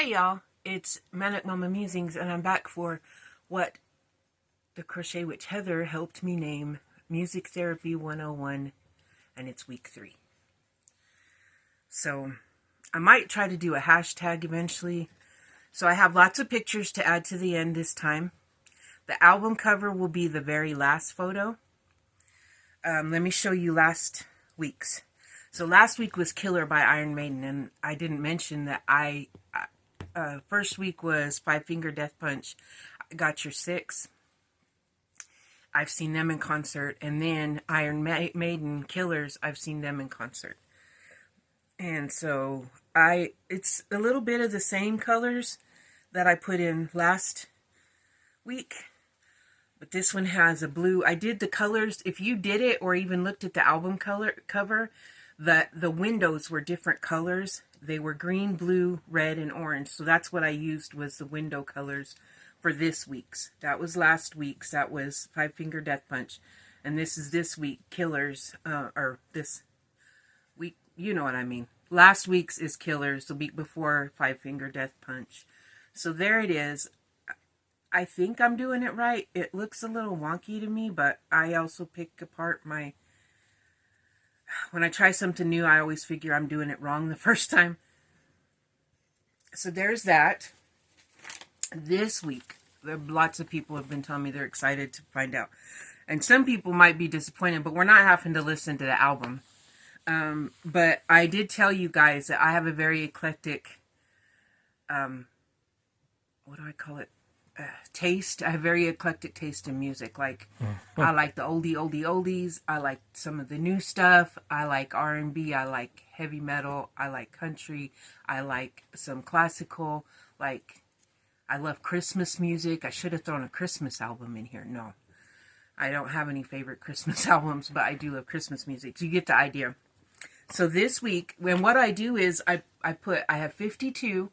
y'all, it's Manic Mama Musings, and I'm back for what the Crochet Witch Heather helped me name Music Therapy 101, and it's week 3. So I might try to do a hashtag eventually. So I have lots of pictures to add to the end this time. The album cover will be the very last photo. Let me show you last week's. So last week was Killer by Iron Maiden, and I didn't mention that first week was Five Finger Death Punch, Got Your Six. I've seen them in concert, and then Iron Maiden, Killers, I've seen them in concert. And so it's a little bit of the same colors that I put in last week, but this one has a blue. I did the colors, if you did it or even looked at the album cover, the windows were different colors. They were green, blue, red, and orange. So that's what I used was the window colors for this week's. That was last week's. That was Five Finger Death Punch. And this is this week, Killers, or this week, you know what I mean. Last week's is Killers, the week before Five Finger Death Punch. So there it is. I think I'm doing it right. It looks a little wonky to me, but I also pick apart when I try something new, I always figure I'm doing it wrong the first time. So there's that. This week, lots of people have been telling me they're excited to find out. And some people might be disappointed, but we're not having to listen to the album. But I did tell you guys that I have a very eclectic, what do I call it? Taste. I have very eclectic taste in music. Like, I like the oldies. I like some of the new stuff. I like R&B. I like heavy metal. I like country. I like some classical. Like, I love Christmas music. I should have thrown a Christmas album in here. No, I don't have any favorite Christmas albums, but I do love Christmas music. So you get the idea. So this week, what I do is I have 52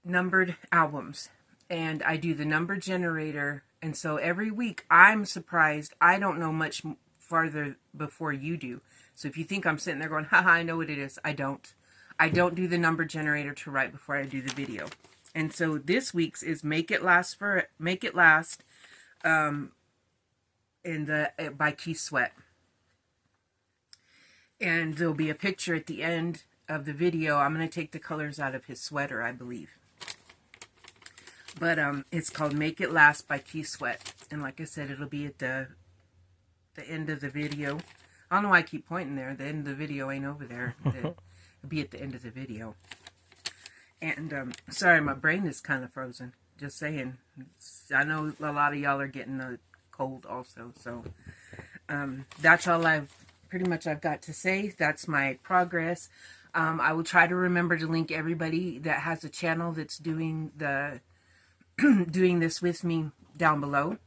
numbered albums. And I do the number generator. And so every week I'm surprised. I don't know much farther before you do. So if you think I'm sitting there going, haha, I know what it is. I don't. I don't do the number generator till right before I do the video. And so this week's is Make It Last by Keith Sweat. And there'll be a picture at the end of the video. I'm going to take the colors out of his sweater, I believe. But it's called Make It Last by Keith Sweat. And like I said, it'll be at the end of the video. I don't know why I keep pointing there. The end of the video ain't over there. It'll be at the end of the video. And sorry, my brain is kind of frozen. Just saying. I know a lot of y'all are getting a cold also. So that's all I've got to say. That's my progress. I will try to remember to link everybody that has a channel that's doing doing this with me down below.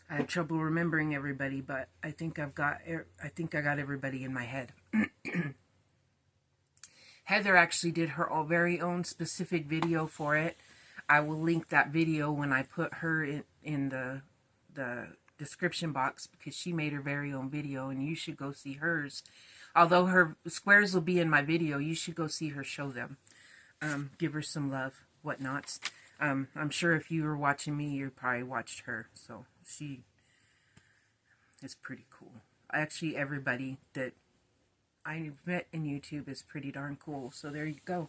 I have trouble remembering everybody, but I think I got everybody in my head. Heather actually did her very own specific video for it. I will link that video when I put her in the description box, because she made her very own video, and you should go see hers. Although her squares will be in my video, you should go see her show them. Give her some love, whatnots. I'm sure if you were watching me, you probably watched her. So she is pretty cool. Actually, everybody that I've met in YouTube is pretty darn cool. So there you go.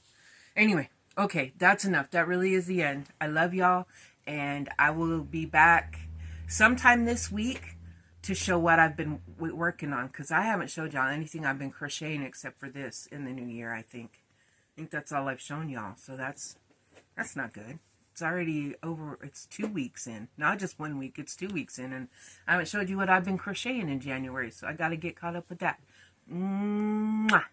Anyway, okay, that's enough. That really is the end. I love y'all, and I will be back sometime this week to show what I've been working on, because I haven't showed y'all anything I've been crocheting except for this in the new year, I think. I think that's all I've shown y'all. So that's not good. It's already over. It's 2 weeks in. Not just 1 week. It's 2 weeks in. And I haven't showed you what I've been crocheting in January. So I got to get caught up with that. Mwah.